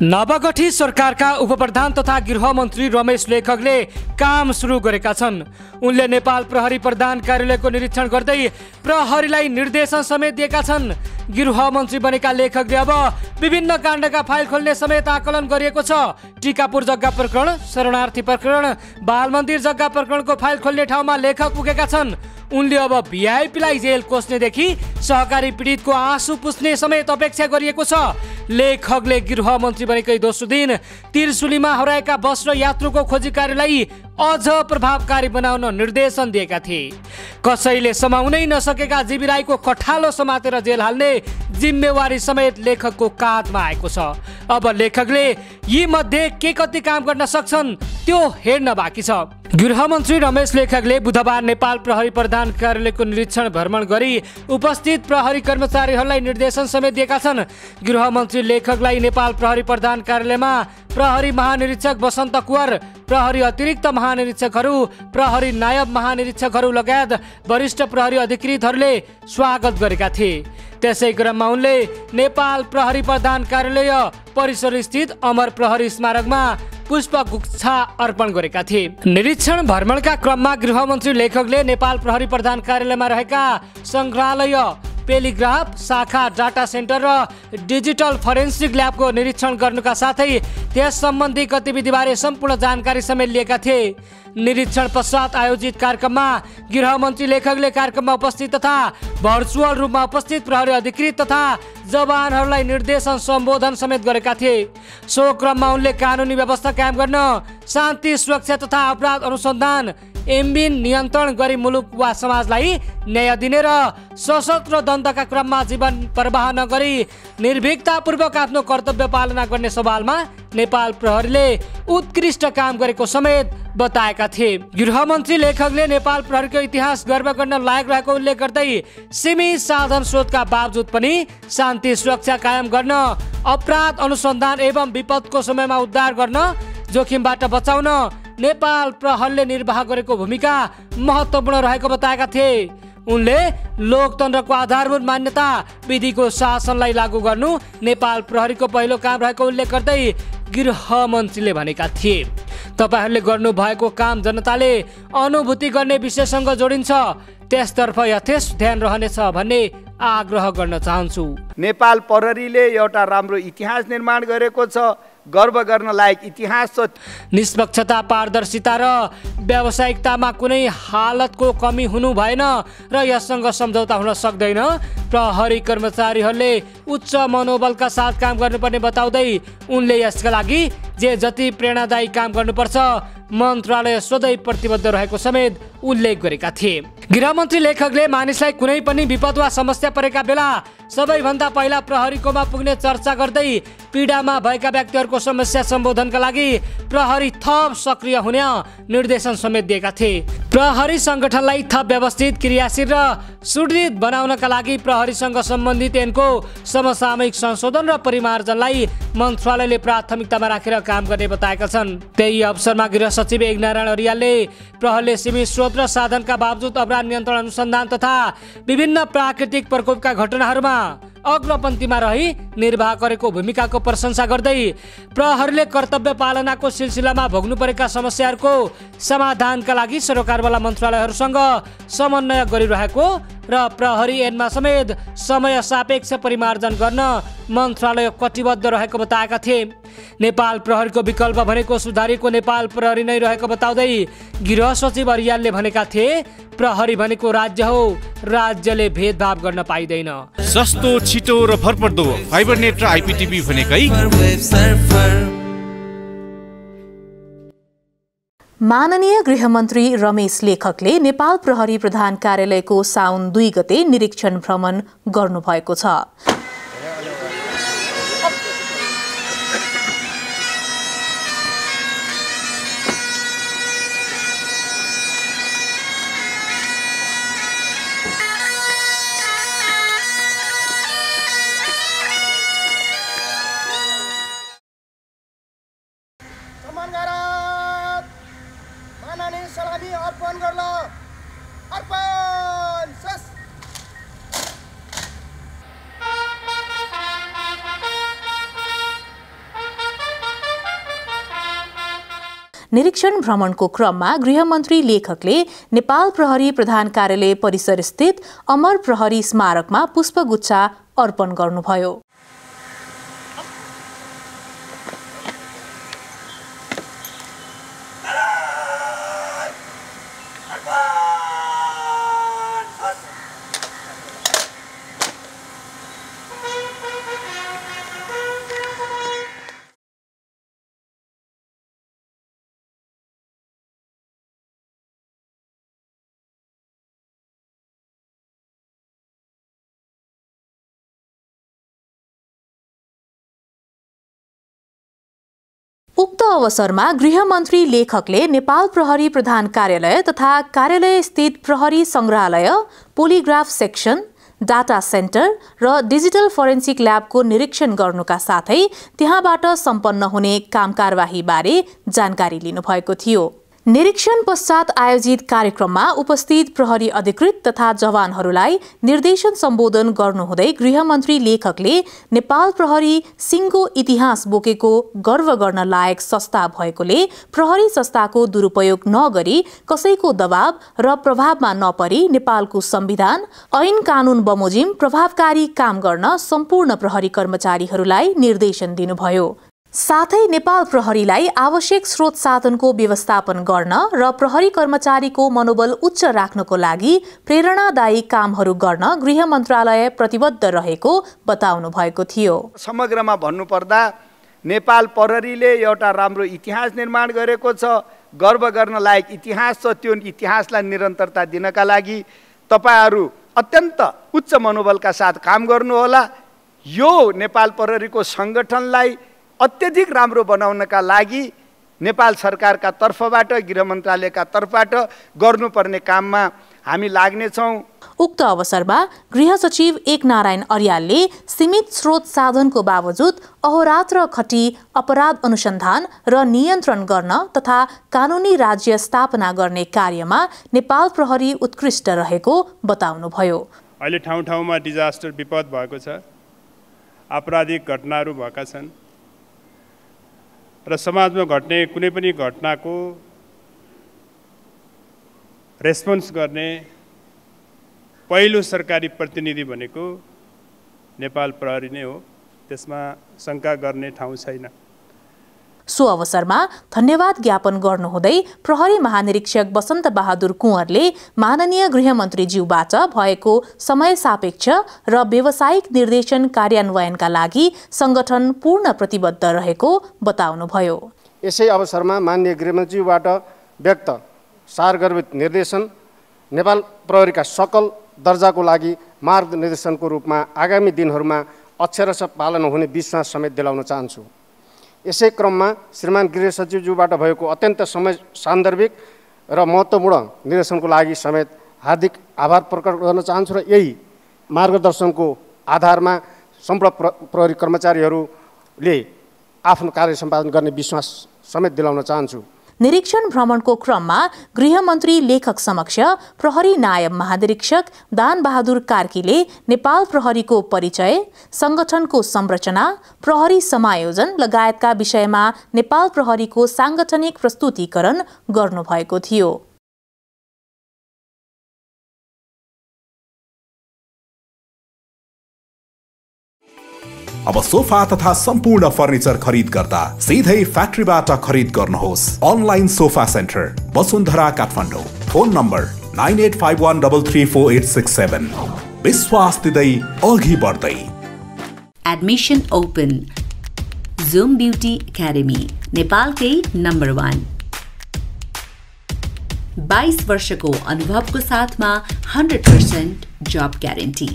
नवगठित सरकारका उपप्रधान तथा गृहमन्त्री रमेश लेखकले काम सुरु गरेका छन्। उनले नेपाल प्रहरी प्रधान कार्यालयको निरीक्षण गर्दै प्रहरीलाई निर्देशन समेत दिएका छन्। गृहमन्त्री बनेका लेखकले अब विभिन्न काण्डका फाइल खोल्ने समेत आकलन गरिएको छ। टिकापुर जग्गा प्रकरण, शरणार्थी प्रकरण, बाल मन्दिर जग्गा प्रकरणको फाइल खोल्ने ठाउँमा लेखक पुगेका छन्। उनले अब भिआइपीलाई जेल कोस्नेदेखि सहकारी पीडितको आँसु पुस्ने समेत अपेक्षा गरिएको छ। लेखकले गृहमन्त्री बनेकै दोस्रो दिन त्रिशुलीमा हराएका बस र यात्रुको खोजी कार्यलाई अझ प्रभावकारी बनाउन निर्देशन दिएका थिए। कसैले समाउनै नसकेका जीवी राईको कठालो समातेर जेल हाल्ने जिम्मेवारी समेत लेखकको काँधमा आएको छ। अब लेखकले यी मध्ये के कति काम गर्न सक्छन् त्यो हेर्न बाँकी छ। गृहमन्त्री रमेश लेखकले बुधबार नेपाल प्रहरी प्रधान कार्यालयको निरीक्षण भ्रमण गरी उपस्थित प्रहरी कर्मचारीहरूलाई निर्देशन समेत दिएका छन्। गृहमन्त्री लेखकलाई नेपाल प्रहरी प्रधान कार्यालयमा प्रहरी महानिरीक्षक बसन्त कुवर, प्रहरी अतिरिक्त महानिरीक्षकहरू, प्रहरी नायब महानिरीक्षकहरू लगायत वरिष्ठ प्रहरी अधिकृतहरूले स्वागत गरेका थिए। त्यसै क्रममा उनले नेपाल प्रहरी प्रधान कार्यालय परिसर स्थित अमर प्रहरी स्मारकमा पुष्पगुच्छा अर्पण गरेका थिए। निरीक्षण भ्रमणका क्रममा गृहमन्त्री लेखकले नेपाल प्रहरी प्रधान कार्यालयमा रहेका सङ्ग्रहालय, पेलिग्राफ शाखा, डाटा सेन्टर र डिजिटल फोरेन्सिक ल्याबको निरीक्षण गर्नुका साथै त्यस सम्बन्धी गतिविधिबारे सम्पूर्ण जानकारी समेत लिएका थिए। निरीक्षण पश्चात आयोजित कार्यक्रममा गृहमन्त्री लेखकले कार्यक्रममा उपस्थित तथा भर्चुअल रूपमा उपस्थित प्रहरी अधिकृत तथा जवानहरूलाई निर्देशन सम्बोधन समेत गरेका थिए। सो क्रममा उनले कानुनी व्यवस्था कायम गर्न, शान्ति सुरक्षा तथा अपराध अनुसन्धान एम्बिन नियन्त्रण गरी मुलुक वा समाजलाई न्याय दिने र सशस्त्र द्वन्द्वका क्रममा जीवन प्रवाह नगरी निर्भीकतापूर्वक आफ्नो कर्तव्य पालना गर्ने सवालमा नेपाल प्रहरीले उत्कृष्ट काम गरेको समेत बताएका थिए। गृहमन्त्री लेखकले नेपाल प्रहरीको इतिहास गर्व गर्न लायक रहेको उल्लेख गर्दै सीमित साधन स्रोतका बावजुद पनि शान्ति सुरक्षा कायम गर्न, अपराध अनुसन्धान एवं विपदको समयमा उद्धार गर्न, जोखिमबाट बचाउन नेपाल प्रहरीले निर्वाह गरेको भूमिका महत्त्वपूर्ण रहेको बताएका थिए। उनले लोकतन्त्रको आधारभूत मान्यता विधिको शासनलाई लागू गर्नु नेपाल प्रहरीको पहिलो काम रहेको उल्लेख गर्दै गृहमन्त्रीले भनेका थिए, तपाईहरूले गर्नुभएको काम जनताले अनुभूति गर्ने विषयसँग जोडिन्छ, त्यसतर्फ यथेष्ट ध्यान रहनेछ भन्ने आग्रह गर्न चाहन्छु। नेपाल प्रहरीले एउटा राम्रो इतिहास निर्माण गरेको छ, गर्व गर्न लायक इतिहास छ। निष्पक्षता, पारदर्शिता र व्यावसायिकतामा कुनै हालतको कमी हुनु भएन र यससँग सम्झौता हुन सक्दैन। प्रहरी कर्मचारीहरूले उच्च मनोबलका साथ काम गर्नुपर्ने बताउँदै उनले यसका लागि जति प्रेरणादायी काम गर्नुपर्छ मन्त्रालय सधैँ प्रतिबद्ध रहेको समेत उल्लेख गरेका थिए। गृहमन्त्री लेखकले मानिसलाई कुनै पनि विपद वा समस्या परेका बेला सबैभन्दा पहिला प्रहरीकोमा पुग्ने चर्चा गर्दै पीडामा भएका व्यक्तिहरूको समस्या सम्बोधनका लागि प्रहरी थप सक्रिय हुने निर्देशन समेत दिएका थिए। प्रहरी सङ्गठनलाई थप व्यवस्थित, क्रियाशील र सुदृढ बनाउनका लागि प्रहरीसँग सम्बन्धित ऐनको समसामयिक संशोधन र परिमार्जनलाई मन्त्रालयले प्राथमिकतामा राखेर काम गर्ने बताएका छन्। त्यही अवसरमा गृह सचिव यज्ञनारायण अर्यालले प्रहरीले सीमित स्रोत र साधनका बावजुद अपराध नियन्त्रण अनुसन्धान तथा विभिन्न प्राकृतिक प्रकोपका घटनाहरूमा अग्रपन्थीमा रही निर्वाह गरेको भूमिकाको प्रशंसा गर्दै प्रहरीले कर्तव्य पालनाको सिलसिलामा भोग्नु परेका समस्याहरूको समाधानका लागि सरकारवाला मन्त्रालयहरूसँग समन्वय गरिरहेको र प्रहरी ऐनमा समेत समय सापेक्ष परिमार्जन गर्न मन्त्रालय कटिबद्ध रहेको बताएका थिए। नेपाल प्रहरीको विकल्प भनेको सुधारिएको नेपाल प्रहरी नै रहेको बताउँदै गृह सचिव अर्यालले भनेका थिए, प्रहरी भनेको राज्य हो, राज्यले भेदभाव गर्न पाइँदैन। सस्तो, छिटो र भरपर्दो फाइबरनेट र आइपिटिभी भनेकै माननीय गृहमन्त्री रमेश लेखकले नेपाल प्रहरी प्रधान कार्यालयको साउन 2 गते निरीक्षण भ्रमण गर्नुभएको छ। निरीक्षण भ्रमणको क्रममा गृहमन्त्री लेखकले नेपाल प्रहरी प्रधान कार्यालय परिसर स्थित अमर प्रहरी स्मारकमा पुष्पगुच्छा अर्पण गर्नुभयो। उक्त अवसरमा गृहमन्त्री लेखकले नेपाल प्रहरी प्रधान कार्यालय तथा कार्यालय स्थित प्रहरी संग्रहालय, पोलिग्राफ सेक्सन, डाटा सेन्टर र डिजिटल फोरेन्सिक ल्याबको निरीक्षण गर्नुका साथै त्यहाँबाट सम्पन्न हुने कामकारवाही बारे जानकारी लिनुभएको थियो। निरीक्षण पश्चात आयोजित कार्यक्रममा उपस्थित प्रहरी अधिकृत तथा जवानहरूलाई निर्देशन सम्बोधन गर्नुहुँदै गृहमन्त्री लेखकले नेपाल प्रहरी सिङ्गो इतिहास बोकेको गर्व गर्न लायक संस्था भएकोले प्रहरी संस्थाको दुरुपयोग नगरी कसैको दबाव र प्रभावमा नपरी नेपालको संविधान, ऐन कानून बमोजिम प्रभावकारी काम गर्न सम्पूर्ण प्रहरी कर्मचारीहरूलाई निर्देशन दिनुभयो। साथै नेपाल प्रहरीलाई आवश्यक स्रोत साधनको व्यवस्थापन गर्न र प्रहरी कर्मचारीको मनोबल उच्च राख्नको लागि प्रेरणादायी कामहरू गर्न गृह मन्त्रालय प्रतिबद्ध रहेको बताउनु भएको थियो। समग्रमा भन्नुपर्दा नेपाल प्रहरीले एउटा राम्रो इतिहास निर्माण गरेको छ, गर्व गर्न लायक इतिहास छ। त्यो इतिहासलाई निरन्तरता दिनका लागि तपाईहरू अत्यन्त उच्च मनोबलका साथ काम गर्नुहोला। यो नेपाल प्रहरीको सङ्गठनलाई अत्यधिक राम्रो बनाउनका लागि नेपाल सरकारका तर्फबाट, गृह मन्त्रालयका तर्फबाट गर्नुपर्ने काममा हामी लाग्नेछौँ। उक्त अवसरमा गृह सचिव एकनारायण अर्यालले सीमित स्रोत साधनको बावजुद अहोरात्र खटी अपराध अनुसन्धान र नियन्त्रण गर्न तथा कानुनी राज्य स्थापना गर्ने कार्यमा नेपाल प्रहरी उत्कृष्ट रहेको बताउनुभयो। अहिले ठाउँ ठाउँमा डिजास्टर विपद भएको छ, आपराधिक घटनाहरू भएका छन् र समाजमा घट्ने कुनै पनि घटनाको रेस्पोन्स गर्ने पहिलो सरकारी प्रतिनिधि भनेको नेपाल प्रहरी नै हो। त्यसमा शङ्का गर्ने ठाउँ छैन। सो अवसरमा धन्यवाद ज्ञापन गर्नुहुँदै प्रहरी महानिरीक्षक बसन्त बहादुर कुँवरले माननीय गृहमन्त्रीज्यूबाट भएको समय सापेक्ष र व्यावसायिक निर्देशन कार्यान्वयनका लागि संगठन पूर्ण प्रतिबद्ध रहेको बताउनुभयो। यसै अवसरमा माननीय गृहमन्त्रीज्यूबाट व्यक्त सारगर्भित निर्देशन नेपाल प्रहरीका सकल दर्जाको लागि मार्गनिर्देशनको रूपमा आगामी दिनहरूमा अक्षरशः पालन हुने विश्वास समेत दिलाउन चाहन्छु। यसै क्रममा श्रीमान गृह सचिवज्यूबाट भएको अत्यन्त समय सान्दर्भिक र महत्त्वपूर्ण निर्देशनको लागि समेत हार्दिक आभार प्रकट गर्न चाहन्छु र यही मार्गदर्शनको आधारमा सम्पूर्ण प्रहरी कर्मचारीहरूले आफ्नो कार्य सम्पादन गर्ने विश्वास समेत दिलाउन चाहन्छु। निरीक्षण भ्रमणको क्रममा गृहमन्त्री लेखक समक्ष प्रहरी नायब महानिरीक्षक दान बहादुर कार्कीले नेपाल प्रहरीको परिचय, संगठनको संरचना, प्रहरी समायोजन लगायतका विषयमा नेपाल प्रहरीको सांगठनिक प्रस्तुतीकरण गर्नुभएको थियो। अब सोफा तथा सम्पूर्ण फर्निचर खरिद गर्दा सिधै फ्याक्ट्रीबाट खरिद गर्नुहोस्। Online sofa centre, Vasundhara Kathmandu. Phone number 9851334867। विश्वास दिँदै अघि बढ्दै। Admission open. Zoom beauty academy नेपालकै नम्बर 1। 22 वर्षको अनुभवको साथमा 100% जब ग्यारेन्टी।